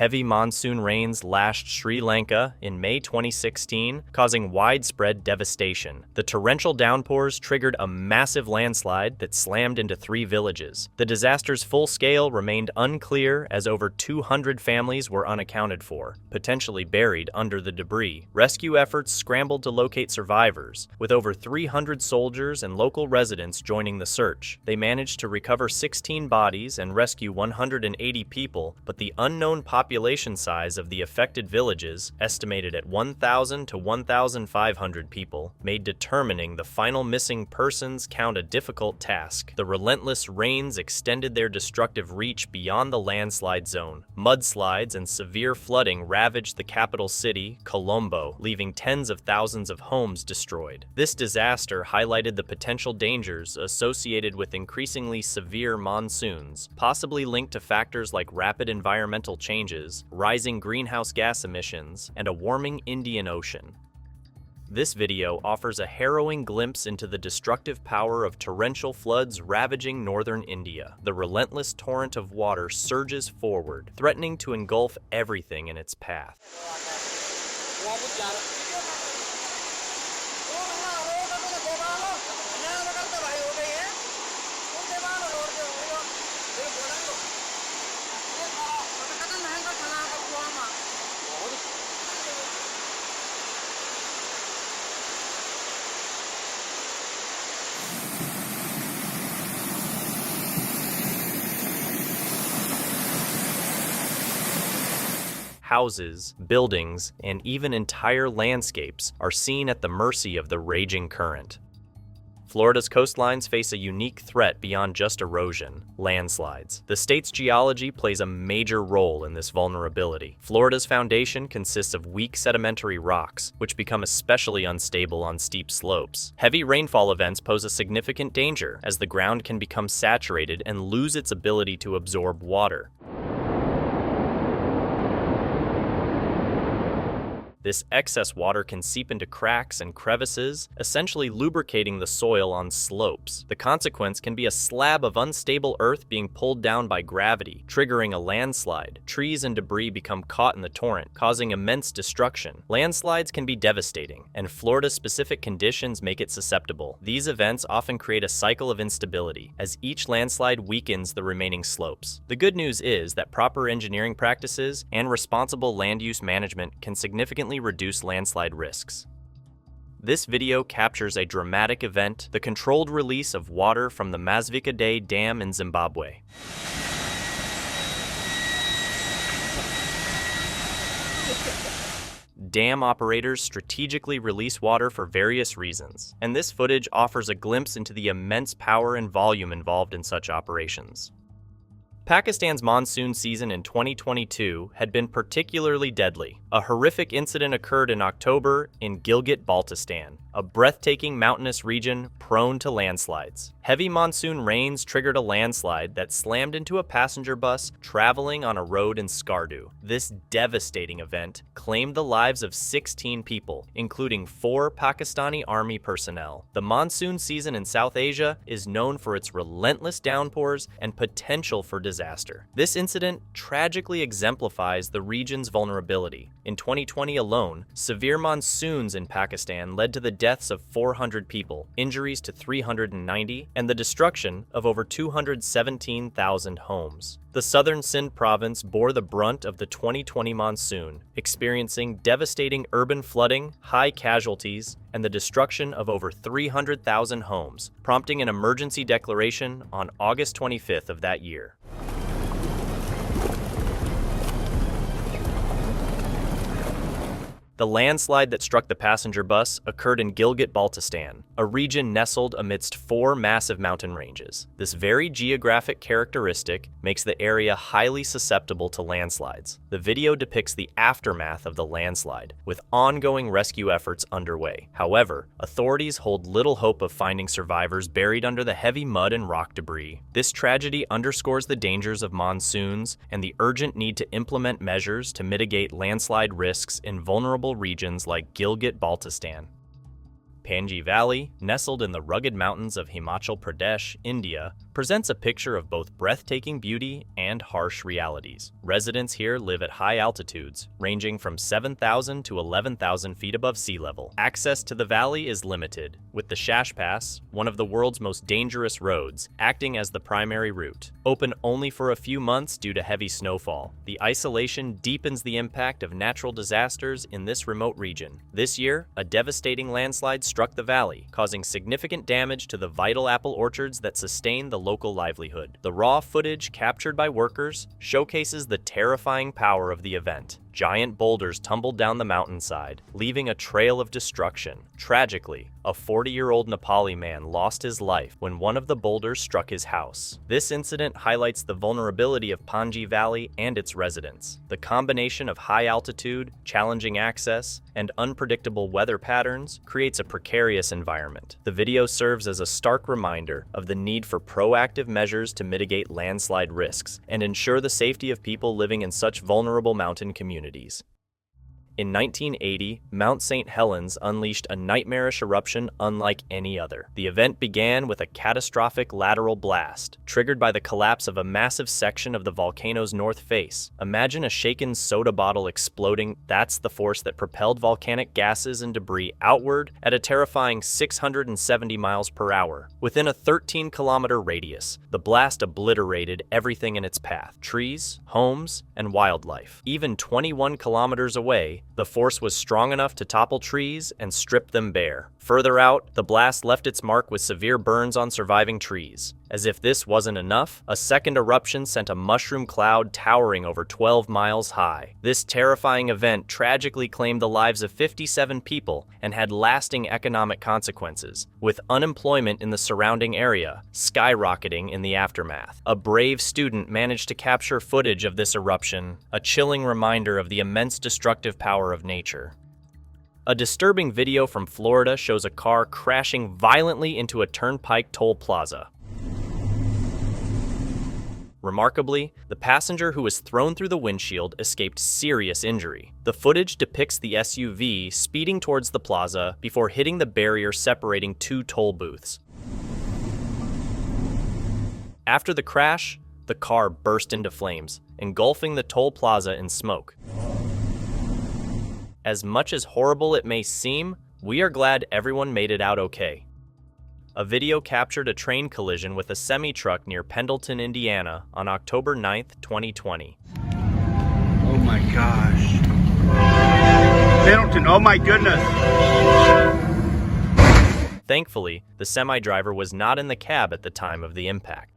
Heavy monsoon rains lashed Sri Lanka in May 2016, causing widespread devastation. The torrential downpours triggered a massive landslide that slammed into 3 villages. The disaster's full scale remained unclear as over 200 families were unaccounted for, potentially buried under the debris. Rescue efforts scrambled to locate survivors, with over 300 soldiers and local residents joining the search. They managed to recover 16 bodies and rescue 180 people, but the unknown population size of the affected villages, estimated at 1,000 to 1,500 people, made determining the final missing persons count a difficult task. The relentless rains extended their destructive reach beyond the landslide zone. Mudslides and severe flooding ravaged the capital city, Colombo, leaving tens of thousands of homes destroyed. This disaster highlighted the potential dangers associated with increasingly severe monsoons, possibly linked to factors like rapid environmental changes, rising greenhouse gas emissions, and a warming Indian Ocean. This video offers a harrowing glimpse into the destructive power of torrential floods ravaging northern India. The relentless torrent of water surges forward, threatening to engulf everything in its path. Houses, buildings, and even entire landscapes are seen at the mercy of the raging current. Florida's coastlines face a unique threat beyond just erosion: landslides. The state's geology plays a major role in this vulnerability. Florida's foundation consists of weak sedimentary rocks, which become especially unstable on steep slopes. Heavy rainfall events pose a significant danger, as the ground can become saturated and lose its ability to absorb water. This excess water can seep into cracks and crevices, essentially lubricating the soil on slopes. The consequence can be a slab of unstable earth being pulled down by gravity, triggering a landslide. Trees and debris become caught in the torrent, causing immense destruction. Landslides can be devastating, and Florida-specific conditions make it susceptible. These events often create a cycle of instability, as each landslide weakens the remaining slopes. The good news is that proper engineering practices and responsible land use management can significantly reduce landslide risks. This video captures a dramatic event: the controlled release of water from the Masvikadei Dam in Zimbabwe. Dam operators strategically release water for various reasons, and this footage offers a glimpse into the immense power and volume involved in such operations. Pakistan's monsoon season in 2022 had been particularly deadly. A horrific incident occurred in October in Gilgit-Baltistan, a breathtaking mountainous region prone to landslides. Heavy monsoon rains triggered a landslide that slammed into a passenger bus traveling on a road in Skardu. This devastating event claimed the lives of 16 people, including 4 Pakistani army personnel. The monsoon season in South Asia is known for its relentless downpours and potential for disaster. This incident tragically exemplifies the region's vulnerability. In 2020 alone, severe monsoons in Pakistan led to the deaths of 400 people, injuries to 390, and the destruction of over 217,000 homes. The southern Sindh province bore the brunt of the 2020 monsoon, experiencing devastating urban flooding, high casualties, and the destruction of over 300,000 homes, prompting an emergency declaration on August 25th of that year. The landslide that struck the passenger bus occurred in Gilgit-Baltistan, a region nestled amidst 4 massive mountain ranges. This very geographic characteristic makes the area highly susceptible to landslides. The video depicts the aftermath of the landslide, with ongoing rescue efforts underway. However, authorities hold little hope of finding survivors buried under the heavy mud and rock debris. This tragedy underscores the dangers of monsoons and the urgent need to implement measures to mitigate landslide risks in vulnerable regions like Gilgit-Baltistan. Panji Valley, nestled in the rugged mountains of Himachal Pradesh, India, presents a picture of both breathtaking beauty and harsh realities. Residents here live at high altitudes, ranging from 7,000 to 11,000 feet above sea level. Access to the valley is limited, with the Shash Pass, one of the world's most dangerous roads, acting as the primary route. Open only for a few months due to heavy snowfall, the isolation deepens the impact of natural disasters in this remote region. This year, a devastating landslide struck the valley, causing significant damage to the vital apple orchards that sustain the local livelihood. The raw footage captured by workers showcases the terrifying power of the event. Giant boulders tumbled down the mountainside, leaving a trail of destruction. Tragically, a 40-year-old Nepali man lost his life when one of the boulders struck his house. This incident highlights the vulnerability of Panji Valley and its residents. The combination of high altitude, challenging access, and unpredictable weather patterns creates a precarious environment. The video serves as a stark reminder of the need for proactive measures to mitigate landslide risks and ensure the safety of people living in such vulnerable mountain communities. In 1980, Mount St. Helens unleashed a nightmarish eruption unlike any other. The event began with a catastrophic lateral blast, triggered by the collapse of a massive section of the volcano's north face. Imagine a shaken soda bottle exploding. That's the force that propelled volcanic gases and debris outward at a terrifying 670 miles per hour. Within a 13-kilometer radius, the blast obliterated everything in its path: trees, homes, and wildlife. Even 21 kilometers away, the force was strong enough to topple trees and strip them bare. Further out, the blast left its mark with severe burns on surviving trees. As if this wasn't enough, a second eruption sent a mushroom cloud towering over 12 miles high. This terrifying event tragically claimed the lives of 57 people and had lasting economic consequences, with unemployment in the surrounding area skyrocketing in the aftermath. A brave student managed to capture footage of this eruption, a chilling reminder of the immense destructive power of nature. A disturbing video from Florida shows a car crashing violently into a turnpike toll plaza. Remarkably, the passenger who was thrown through the windshield escaped serious injury. The footage depicts the SUV speeding towards the plaza before hitting the barrier separating two toll booths. After the crash, the car burst into flames, engulfing the toll plaza in smoke. As much as horrible it may seem, we are glad everyone made it out okay. A video captured a train collision with a semi-truck near Pendleton, Indiana on October 9th, 2020. Oh my gosh. Pendleton, oh my goodness. Thankfully, the semi-driver was not in the cab at the time of the impact.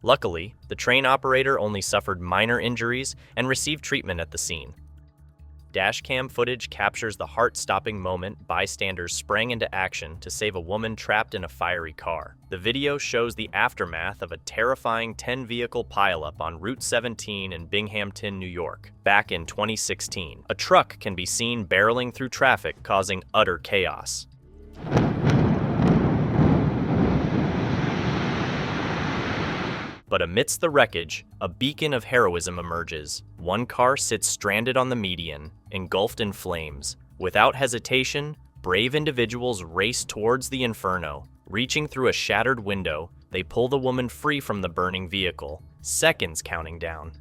Luckily, the train operator only suffered minor injuries and received treatment at the scene. Dashcam footage captures the heart-stopping moment bystanders sprang into action to save a woman trapped in a fiery car. The video shows the aftermath of a terrifying 10-vehicle pileup on Route 17 in Binghamton, New York, back in 2016. A truck can be seen barreling through traffic, causing utter chaos. But amidst the wreckage, a beacon of heroism emerges. One car sits stranded on the median, engulfed in flames. Without hesitation, brave individuals race towards the inferno. Reaching through a shattered window, they pull the woman free from the burning vehicle, seconds counting down.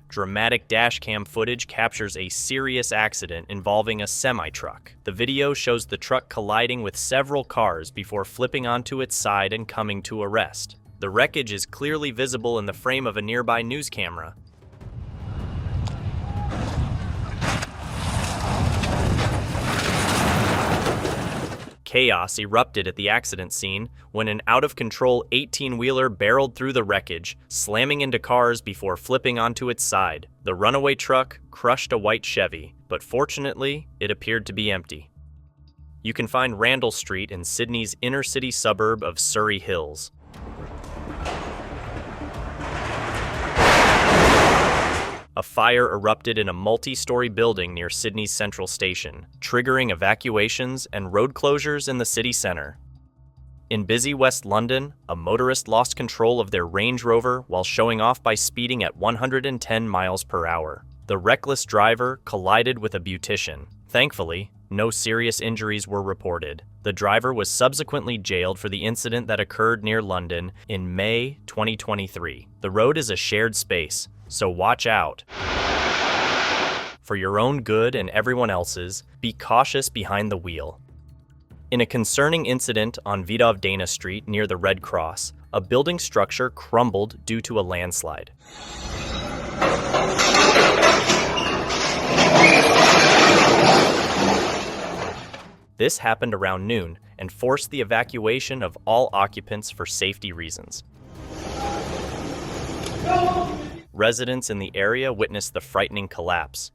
Dramatic dashcam footage captures a serious accident involving a semi-truck. The video shows the truck colliding with several cars before flipping onto its side and coming to a rest. The wreckage is clearly visible in the frame of a nearby news camera. Chaos erupted at the accident scene when an out-of-control 18-wheeler barreled through the wreckage, slamming into cars before flipping onto its side. The runaway truck crushed a white Chevy, but fortunately, it appeared to be empty. You can find Randall Street in Sydney's inner-city suburb of Surrey Hills. A fire erupted in a multi-story building near Sydney's Central Station, triggering evacuations and road closures in the city centre. In busy West London, a motorist lost control of their Range Rover while showing off by speeding at 110 miles per hour. The reckless driver collided with a beautician. Thankfully, no serious injuries were reported. The driver was subsequently jailed for the incident that occurred near London in May 2023. The road is a shared space, so watch out. For your own good and everyone else's, be cautious behind the wheel. In a concerning incident on Vidovdana Street near the Red Cross, a building structure crumbled due to a landslide. This happened around noon and forced the evacuation of all occupants for safety reasons. Residents in the area witnessed the frightening collapse.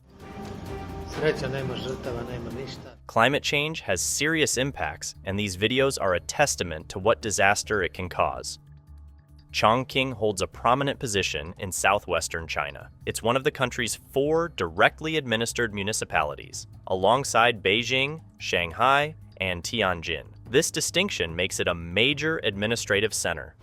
Climate change has serious impacts, and these videos are a testament to what disaster it can cause. Chongqing holds a prominent position in southwestern China. It's one of the country's 4 directly administered municipalities, alongside Beijing, Shanghai, and Tianjin. This distinction makes it a major administrative center.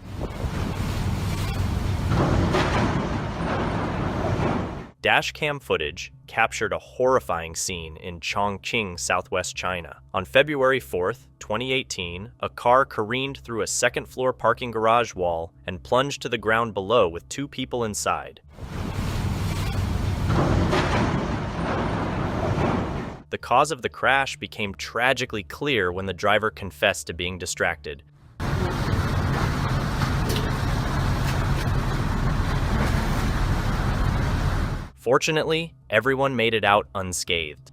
Dashcam footage captured a horrifying scene in Chongqing, southwest China. On February 4th, 2018, a car careened through a second-floor parking garage wall and plunged to the ground below with 2 people inside. The cause of the crash became tragically clear when the driver confessed to being distracted. Fortunately, everyone made it out unscathed.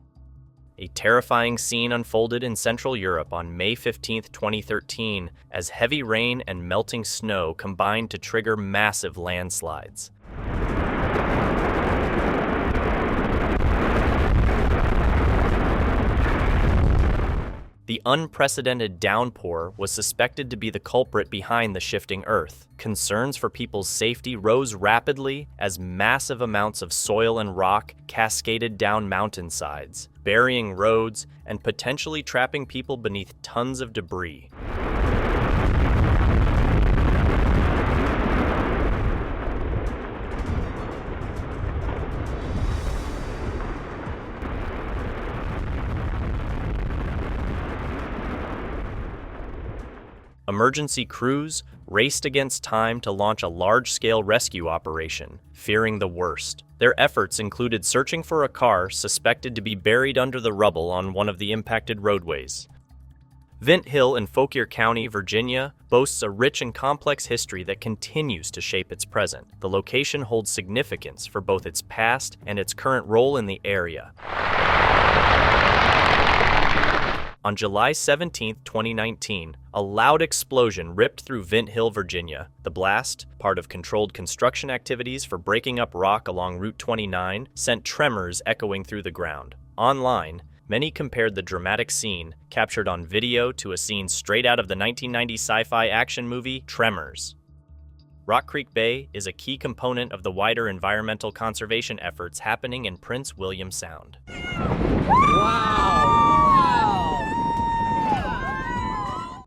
A terrifying scene unfolded in Central Europe on May 15, 2013, as heavy rain and melting snow combined to trigger massive landslides. The unprecedented downpour was suspected to be the culprit behind the shifting earth. Concerns for people's safety rose rapidly as massive amounts of soil and rock cascaded down mountainsides, burying roads and potentially trapping people beneath tons of debris. Emergency crews raced against time to launch a large-scale rescue operation, fearing the worst. Their efforts included searching for a car suspected to be buried under the rubble on one of the impacted roadways. Vint Hill in Fauquier County, Virginia, boasts a rich and complex history that continues to shape its present. The location holds significance for both its past and its current role in the area. On July 17, 2019, a loud explosion ripped through Vint Hill, Virginia. The blast, part of controlled construction activities for breaking up rock along Route 29, sent tremors echoing through the ground. Online, many compared the dramatic scene, captured on video, to a scene straight out of the 1990 sci-fi action movie Tremors. Rock Creek Bay is a key component of the wider environmental conservation efforts happening in Prince William Sound. Wow!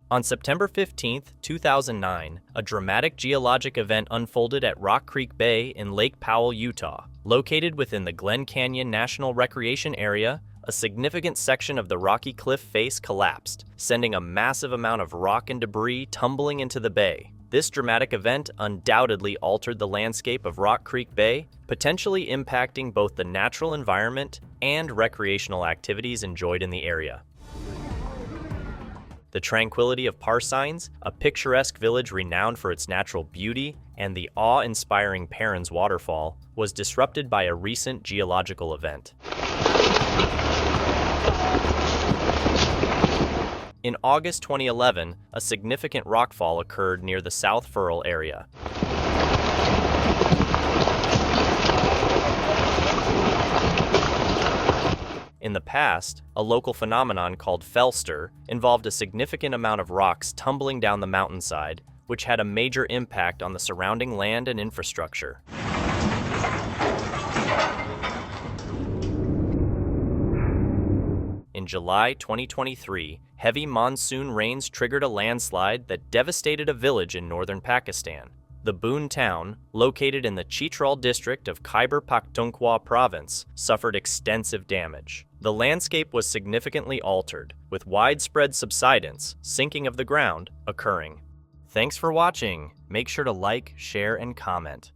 On September 15, 2009, a dramatic geologic event unfolded at Rock Creek Bay in Lake Powell, Utah. Located within the Glen Canyon National Recreation Area, a significant section of the rocky cliff face collapsed, sending a massive amount of rock and debris tumbling into the bay. This dramatic event undoubtedly altered the landscape of Rock Creek Bay, potentially impacting both the natural environment and recreational activities enjoyed in the area. The tranquility of Parsines, a picturesque village renowned for its natural beauty, and the awe-inspiring Perrins Waterfall, was disrupted by a recent geological event. In August 2011, a significant rockfall occurred near the South Furl area. In the past, a local phenomenon called felster involved a significant amount of rocks tumbling down the mountainside, which had a major impact on the surrounding land and infrastructure. In July 2023, heavy monsoon rains triggered a landslide that devastated a village in northern Pakistan. The Boon town, located in the Chitral district of Khyber Pakhtunkhwa province, suffered extensive damage. The landscape was significantly altered, with widespread subsidence, sinking of the ground, occurring. Thanks for watching. Make sure to like, share, and comment.